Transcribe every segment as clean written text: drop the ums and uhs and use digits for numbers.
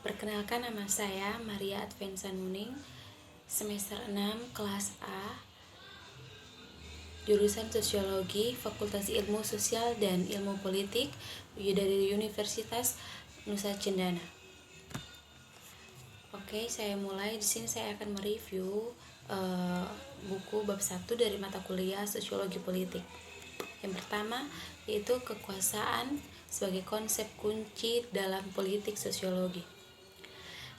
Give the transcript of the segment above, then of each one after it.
Perkenalkan, nama saya Maria Advensa Nuning, semester 6 kelas A, jurusan Sosiologi, Fakultas Ilmu Sosial dan Ilmu Politik dari Universitas Nusa Cendana. Oke, saya mulai. Di sini saya akan mereview buku bab 1 dari mata kuliah Sosiologi Politik. Yang pertama yaitu kekuasaan sebagai konsep kunci dalam politik sosiologi.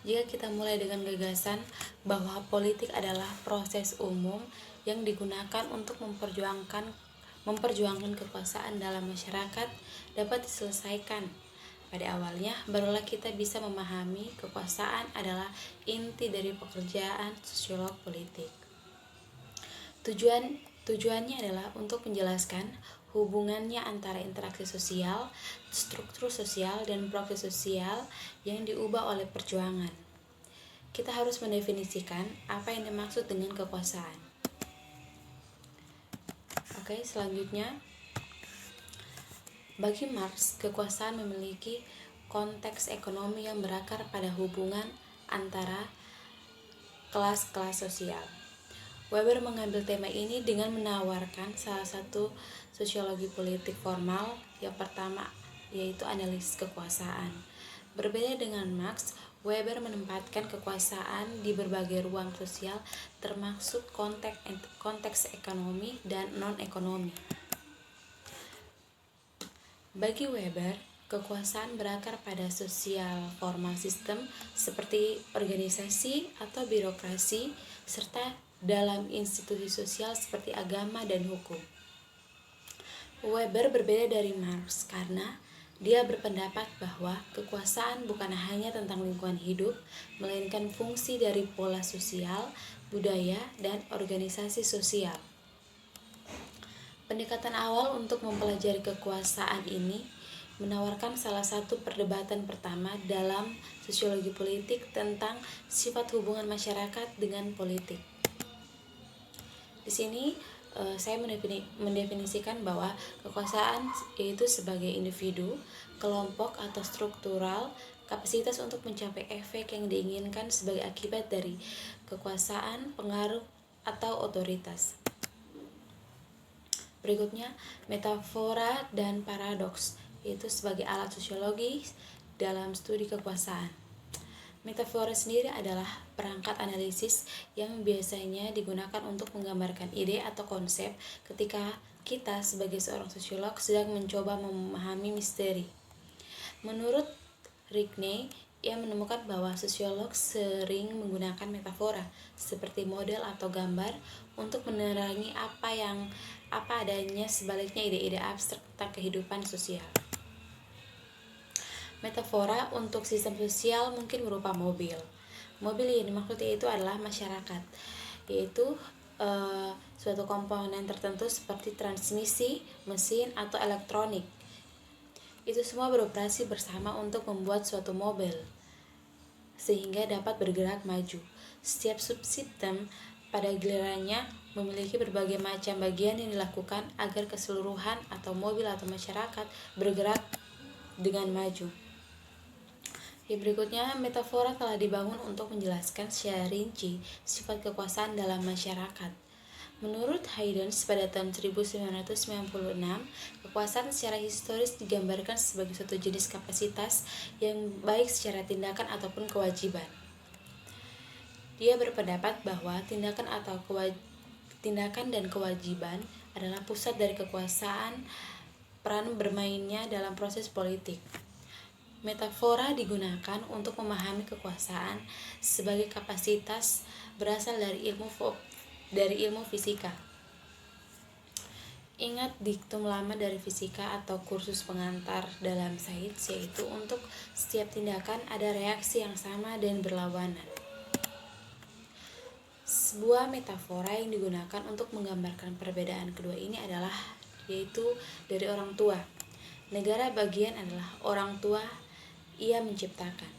Jika kita mulai dengan gagasan bahwa politik adalah proses umum yang digunakan untuk memperjuangkan kekuasaan dalam masyarakat dapat diselesaikan pada awalnya, barulah kita bisa memahami kekuasaan adalah inti dari pekerjaan sosiolog politik. Tujuannya adalah untuk menjelaskan hubungannya antara interaksi sosial, struktur sosial, dan proses sosial yang diubah oleh perjuangan. Kita harus mendefinisikan apa yang dimaksud dengan kekuasaan. Oke, selanjutnya, bagi Marx, kekuasaan memiliki konteks ekonomi yang berakar pada hubungan antara kelas-kelas sosial. Weber mengambil tema ini dengan menawarkan salah satu sosiologi politik formal. Yang pertama yaitu analisis kekuasaan. Berbeda dengan Marx, Weber menempatkan kekuasaan di berbagai ruang sosial termasuk konteks ekonomi dan non-ekonomi. Bagi Weber, kekuasaan berakar pada sosial formal sistem seperti organisasi atau birokrasi serta dalam institusi sosial seperti agama dan hukum. Weber berbeda dari Marx karena dia berpendapat bahwa kekuasaan bukan hanya tentang lingkungan hidup, melainkan fungsi dari pola sosial, budaya, dan organisasi sosial. Pendekatan awal untuk mempelajari kekuasaan ini menawarkan salah satu perdebatan pertama dalam sosiologi politik tentang sifat hubungan masyarakat dengan politik. Di sini saya mendefinisikan bahwa kekuasaan yaitu sebagai individu, kelompok atau struktural kapasitas untuk mencapai efek yang diinginkan sebagai akibat dari kekuasaan, pengaruh, atau otoritas. Berikutnya, metafora dan paradoks, yaitu sebagai alat sosiologi dalam studi kekuasaan. Metafora sendiri adalah perangkat analisis yang biasanya digunakan untuk menggambarkan ide atau konsep ketika kita sebagai seorang sosiolog sedang mencoba memahami misteri. Menurut Rickney, ia menemukan bahwa sosiolog sering menggunakan metafora seperti model atau gambar untuk menerangi apa adanya sebaliknya ide-ide abstrak tentang kehidupan sosial. Metafora untuk sistem sosial mungkin berupa mobil. Mobil yang dimaksud yaitu adalah masyarakat, yaitu suatu komponen tertentu seperti transmisi, mesin, atau elektronik. Itu semua beroperasi bersama untuk membuat suatu mobil, sehingga dapat bergerak maju. Setiap subsistem pada gilirannya memiliki berbagai macam bagian yang dilakukan agar keseluruhan atau mobil atau masyarakat bergerak dengan maju. Yang berikutnya, metafora telah dibangun untuk menjelaskan secara rinci sifat kekuasaan dalam masyarakat. Menurut Haydns pada tahun 1996, kekuasaan secara historis digambarkan sebagai suatu jenis kapasitas yang baik secara tindakan ataupun kewajiban. Dia berpendapat bahwa tindakan dan kewajiban adalah pusat dari kekuasaan, peran bermainnya dalam proses politik. Metafora digunakan untuk memahami kekuasaan sebagai kapasitas berasal dari ilmu fisika. Ingat diktum lama dari fisika atau kursus pengantar dalam sains, yaitu untuk setiap tindakan ada reaksi yang sama dan berlawanan. Sebuah metafora yang digunakan untuk menggambarkan perbedaan kedua ini adalah yaitu dari orang tua. Negara bagian adalah orang tua. Ia menciptakan,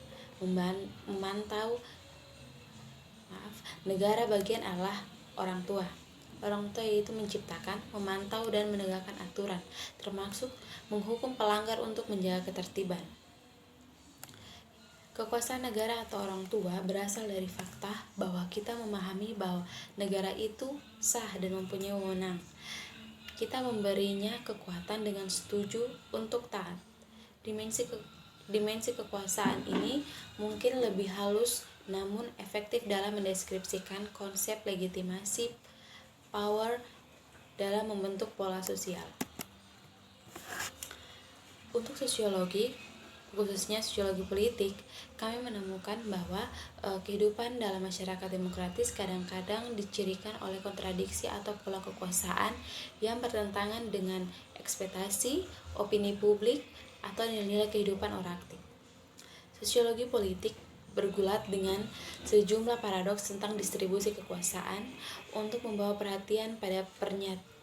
negara bagian adalah orang tua. Orang tua yaitu menciptakan, memantau, dan menegakkan aturan, termasuk menghukum pelanggar untuk menjaga ketertiban. Kekuasaan negara atau orang tua berasal dari fakta bahwa kita memahami bahwa negara itu sah dan mempunyai wewenang. Kita memberinya kekuatan dengan setuju untuk taat. Dimensi kekuasaan ini mungkin lebih halus namun efektif dalam mendeskripsikan konsep legitimasi power dalam membentuk pola sosial. Untuk sosiologi, khususnya sosiologi politik, kami menemukan bahwa kehidupan dalam masyarakat demokratis kadang-kadang dicirikan oleh kontradiksi atau pola kekuasaan yang bertentangan dengan ekspektasi, opini publik, atau nilai-nilai kehidupan orang aktif. Sosiologi politik bergulat dengan sejumlah paradoks tentang distribusi kekuasaan untuk membawa perhatian pada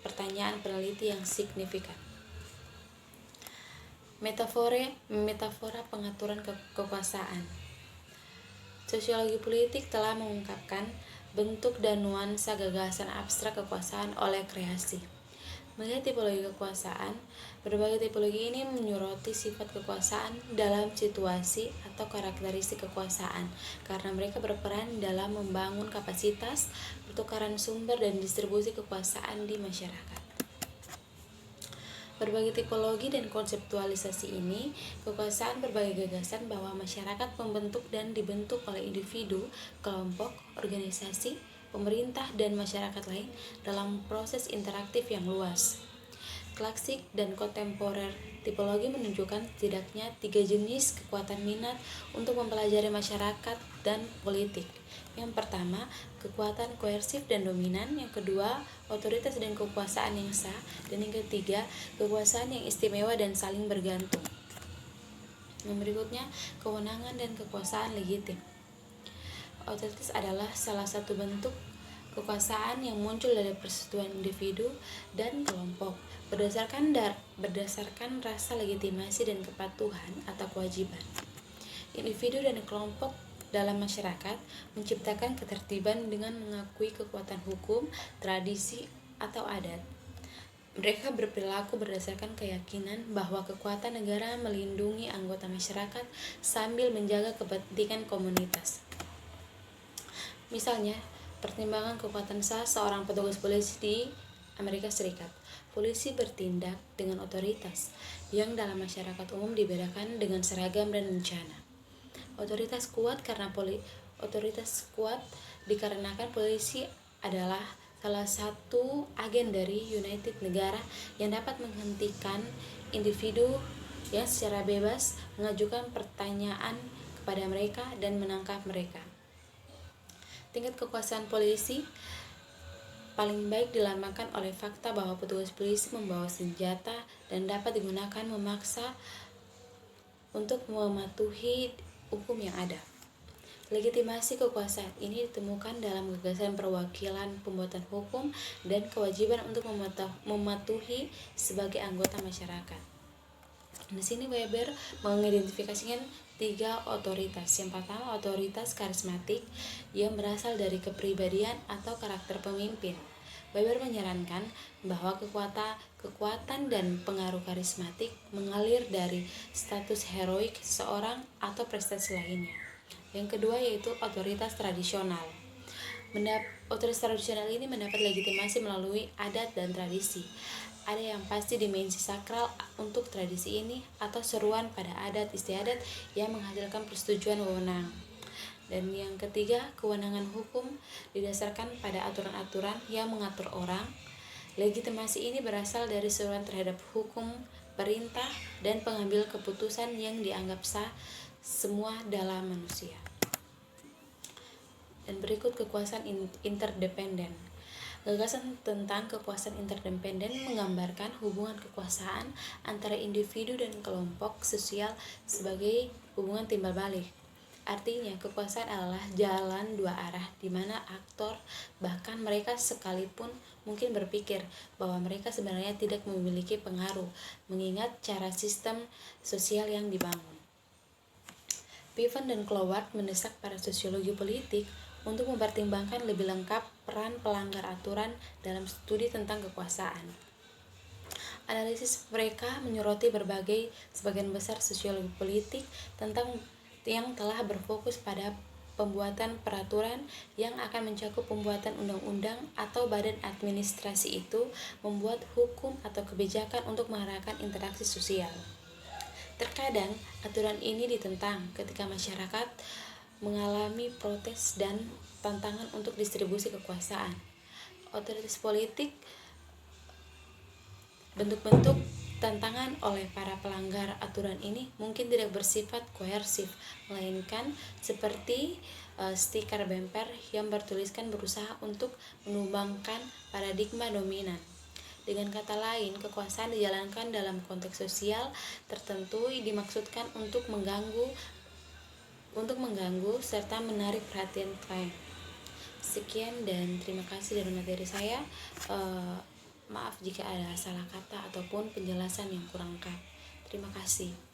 pertanyaan peneliti yang signifikan. Metafora pengaturan kekuasaan. Sosiologi politik telah mengungkapkan bentuk dan nuansa gagasan abstrak kekuasaan oleh kreasi. Melihat tipologi kekuasaan, berbagai tipologi ini menyoroti sifat kekuasaan dalam situasi atau karakteristik kekuasaan karena mereka berperan dalam membangun kapasitas, pertukaran sumber, dan distribusi kekuasaan di masyarakat. Berbagai tipologi dan konseptualisasi ini, kekuasaan berbagai gagasan bahwa masyarakat membentuk dan dibentuk oleh individu, kelompok, organisasi, pemerintah, dan masyarakat lain dalam proses interaktif yang luas. Klasik dan kontemporer tipologi menunjukkan setidaknya 3 jenis kekuatan minat untuk mempelajari masyarakat dan politik. Yang pertama, kekuatan koersif dan dominan. Yang kedua, otoritas dan kekuasaan yang sah. Dan yang ketiga, kekuasaan yang istimewa dan saling bergantung. Yang berikutnya, kewenangan dan kekuasaan legitim. Otoritas adalah salah satu bentuk kekuasaan yang muncul dari persetujuan individu dan kelompok berdasarkan rasa legitimasi dan kepatuhan atau kewajiban. Individu dan kelompok dalam masyarakat menciptakan ketertiban dengan mengakui kekuatan hukum, tradisi, atau adat. Mereka berperilaku berdasarkan keyakinan bahwa kekuatan negara melindungi anggota masyarakat sambil menjaga kepentingan komunitas. Misalnya, pertimbangan kekuatan sah seorang petugas polisi di Amerika Serikat. Polisi bertindak dengan otoritas yang dalam masyarakat umum dibedakan dengan seragam dan bencana. Otoritas kuat dikarenakan polisi adalah salah satu agen dari United Negara yang dapat menghentikan individu yang secara bebas mengajukan pertanyaan kepada mereka dan menangkap mereka. Tingkat kekuasaan polisi paling baik dilambangkan oleh fakta bahwa petugas polisi membawa senjata dan dapat digunakan memaksa untuk mematuhi hukum yang ada. Legitimasi kekuasaan ini ditemukan dalam gagasan perwakilan pembuatan hukum dan kewajiban untuk mematuhi sebagai anggota masyarakat. Di sini Weber mengidentifikasikan 3 otoritas. Yang pertama, otoritas karismatik yang berasal dari kepribadian atau karakter pemimpin. Weber menyarankan bahwa kekuatan dan pengaruh karismatik mengalir dari status heroik seseorang atau prestasi lainnya. Yang kedua yaitu otoritas tradisional. Otoritas tradisional ini mendapat legitimasi melalui adat dan tradisi. Ada yang pasti dimensi sakral untuk tradisi ini atau seruan pada adat istiadat yang menghasilkan persetujuan wewenang. Dan yang ketiga, kewenangan hukum didasarkan pada aturan-aturan yang mengatur orang. Legitimasi ini berasal dari seruan terhadap hukum, perintah, dan pengambil keputusan yang dianggap sah semua dalam manusia. Dan berikut kekuasaan interdependen. Gagasan tentang kekuasaan interdependen menggambarkan hubungan kekuasaan antara individu dan kelompok sosial sebagai hubungan timbal balik. Artinya, kekuasaan adalah jalan 2 arah di mana aktor, bahkan mereka sekalipun mungkin berpikir bahwa mereka sebenarnya tidak memiliki pengaruh, mengingat cara sistem sosial yang dibangun. Piven dan Cloward mendesak para sosiologi politik untuk mempertimbangkan lebih lengkap peran pelanggar aturan dalam studi tentang kekuasaan. Analisis mereka menyoroti sebagian besar sosiologi politik tentang yang telah berfokus pada pembuatan peraturan yang akan mencakup pembuatan undang-undang atau badan administrasi itu membuat hukum atau kebijakan untuk mengarahkan interaksi sosial. Terkadang aturan ini ditentang ketika masyarakat mengalami protes dan tantangan untuk distribusi kekuasaan. Otoritas politik bentuk-bentuk tantangan oleh para pelanggar aturan ini mungkin tidak bersifat koersif, melainkan seperti stiker bemper yang bertuliskan berusaha untuk menumbangkan paradigma dominan. Dengan kata lain, kekuasaan dijalankan dalam konteks sosial tertentu dimaksudkan untuk mengganggu serta menarik perhatian klien. Sekian dan terima kasih dari materi saya. Maaf jika ada salah kata ataupun penjelasan yang kurang lengkap. Terima kasih.